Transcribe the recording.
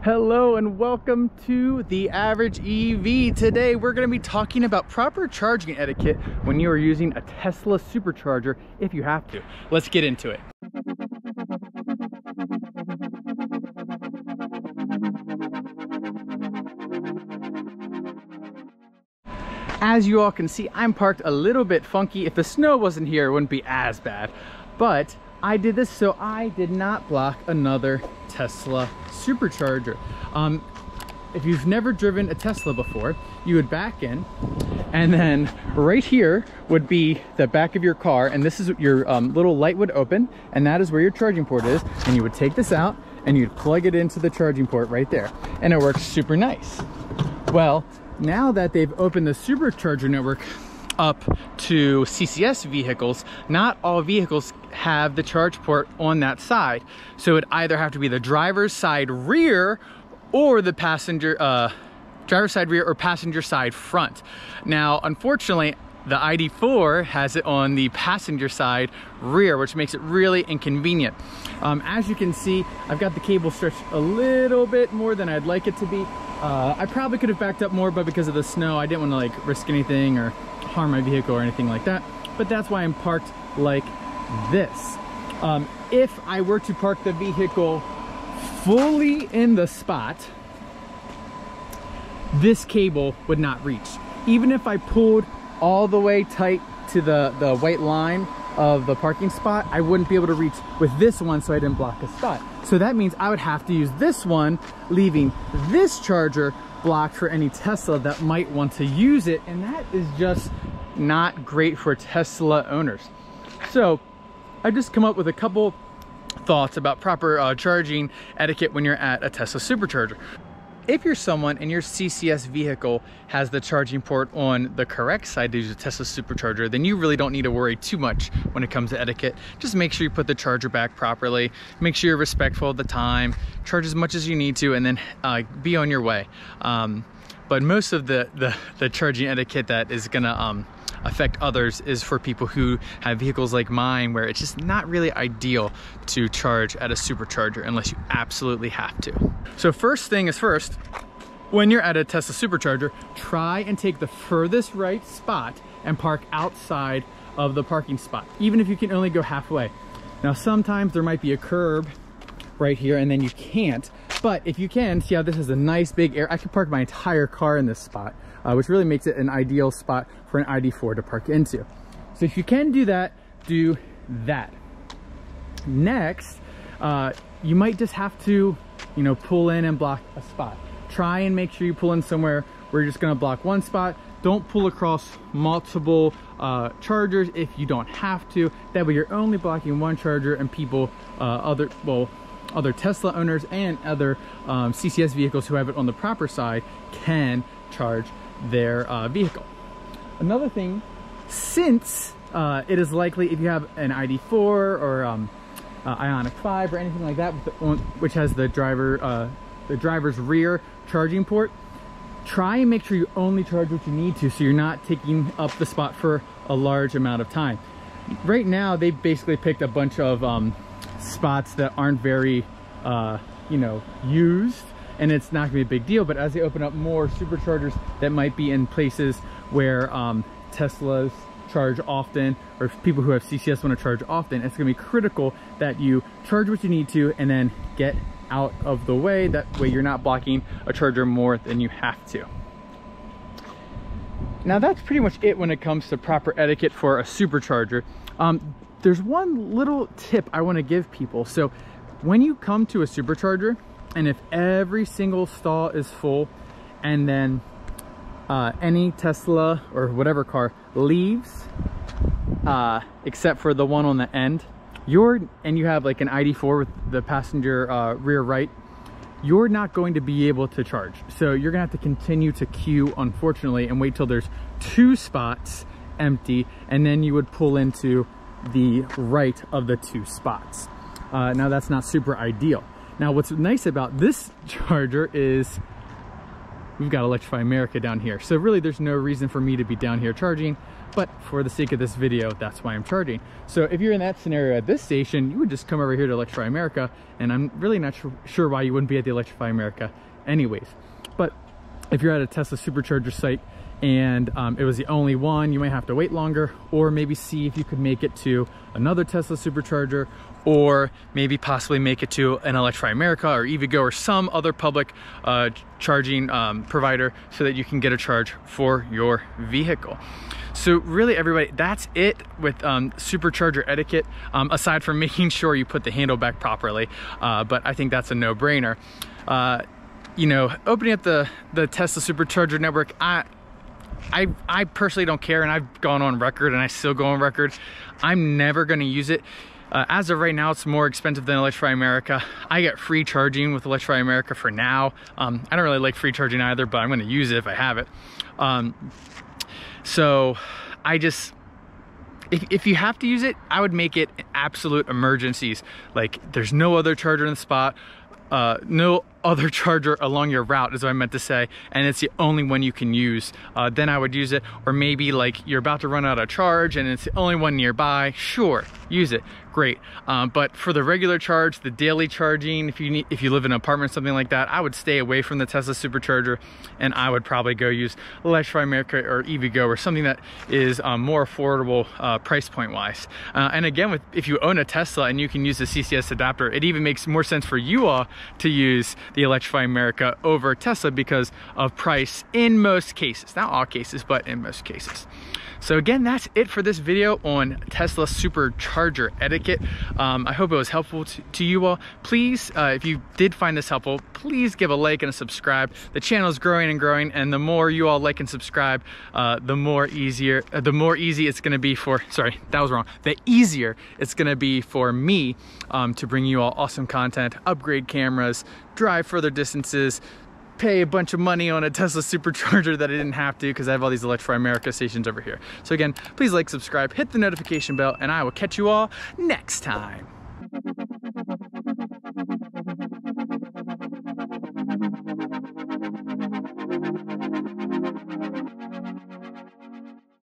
Hello and welcome to The Average EV. Today we're going to be talking about proper charging etiquette when you are using a Tesla Supercharger if you have to. Let's get into it. As you all can see, I'm parked a little bit funky. If the snow wasn't here, it wouldn't be as bad. But I did this so I did not block another Tesla Supercharger. If you've never driven a Tesla before, you would back in, and then right here would be the back of your car, and this is your little light would open, and that is where your charging port is, and you would take this out and you'd plug it into the charging port right there, and it works super nice. Well, now that they've opened the Supercharger network up to CCS vehicles, not all vehicles have the charge port on that side. So it either have to be the driver's side rear or the passenger, driver's side rear or passenger side front. Now, unfortunately, the ID4 has it on the passenger side rear, which makes it really inconvenient. As you can see, I've got the cable stretched a little bit more than I'd like it to be. I probably could have backed up more, but because of the snow, I didn't want to like risk anything or harm my vehicle or anything like that. But that's why I'm parked like this. If I were to park the vehicle fully in the spot, this cable would not reach. Even if I pulled all the way tight to the white line of the parking spot, I wouldn't be able to reach with this one, so I didn't block a spot. So that means I would have to use this one, leaving this charger blocked for any Tesla that might want to use it, and that is just not great for Tesla owners. So I just come up with a couple thoughts about proper charging etiquette when you're at a Tesla Supercharger. If you're someone and your CCS vehicle has the charging port on the correct side to use a Tesla Supercharger, then you really don't need to worry too much when it comes to etiquette. Just make sure you put the charger back properly, make sure you're respectful of the time, charge as much as you need to, and then be on your way. But most of the charging etiquette that is gonna affect others is for people who have vehicles like mine, where it's just not really ideal to charge at a Supercharger unless you absolutely have to. So first thing is first, when you're at a Tesla Supercharger, try and take the furthest right spot and park outside of the parking spot, even if you can only go halfway. Now sometimes there might be a curb right here and then you can't, but if you can, see how this is a nice big area. I could park my entire car in this spot, which really makes it an ideal spot for an ID4 to park into. So if you can do that, do that. Next, you might just have to, pull in and block a spot. Try and make sure you pull in somewhere where you're just gonna block one spot. Don't pull across multiple chargers if you don't have to. That way you're only blocking one charger, and people, other Tesla owners and other CCS vehicles who have it on the proper side can charge their vehicle. Another thing, since it is likely if you have an ID4 or Ioniq 5 or anything like that, which has the driver's rear charging port, try and make sure you only charge what you need to, so you're not taking up the spot for a large amount of time. Right now, they basically picked a bunch of spots that aren't very, used, and it's not gonna be a big deal. But as they open up more Superchargers that might be in places where Teslas charge often, or people who have CCS want to charge often, it's gonna be critical that you charge what you need to and then get out of the way. That way you're not blocking a charger more than you have to. Now that's pretty much it when it comes to proper etiquette for a Supercharger. There's one little tip I want to give people. So when you come to a Supercharger, and if every single stall is full, and then any Tesla or whatever car leaves, except for the one on the end, and you have like an ID4 with the passenger rear right, you're not going to be able to charge. So you're gonna have to continue to queue, unfortunately, and wait till there's 2 spots empty, and then you would pull into the right of the 2 spots. Now that's not super ideal. Now what's nice about this charger is we've got Electrify America down here. So really there's no reason for me to be down here charging, but for the sake of this video, that's why I'm charging. So if you're in that scenario at this station, you would just come over here to Electrify America, and I'm really not sure why you wouldn't be at the Electrify America anyways. But if you're at a Tesla Supercharger site and it was the only one, you might have to wait longer, or maybe see if you could make it to another Tesla Supercharger, or maybe possibly make it to an Electrify America or EVgo or some other public charging provider so that you can get a charge for your vehicle. So really everybody, that's it with supercharger etiquette, aside from making sure you put the handle back properly, but I think that's a no-brainer. You know, opening up the Tesla Supercharger network, I personally don't care, and I've gone on record and I still go on record, I'm never going to use it. As of right now, it's more expensive than Electrify America. I get free charging with Electrify America for now. I don't really like free charging either, but I'm going to use it if I have it. So I just, if you have to use it, I would make it absolute emergencies. Like there's no other charger in the spot, no other charger along your route is what I meant to say, and it's the only one you can use, then I would use it. Or maybe like you're about to run out of charge and it's the only one nearby, sure, use it, great. But for the regular charge, the daily charging, if you live in an apartment, something like that, I would stay away from the Tesla Supercharger, and I would probably go use Electrify America or EVgo or something that is more affordable price point wise. And again, if you own a Tesla and you can use the CCS adapter, it even makes more sense for you all to use the Electrify America over Tesla because of price in most cases. Not all cases, but in most cases. So again, that's it for this video on Tesla Supercharger etiquette. I hope it was helpful to you all. Please, if you did find this helpful, please give a like and a subscribe. The channel is growing and growing, and the more you all like and subscribe, the easier it's gonna be for, sorry, that was wrong. The easier it's gonna be for me to bring you all awesome content, upgrade cameras, drive further distances, pay a bunch of money on a Tesla Supercharger that I didn't have to because I have all these Electrify America stations over here. So again, please like, subscribe, hit the notification bell, and I will catch you all next time.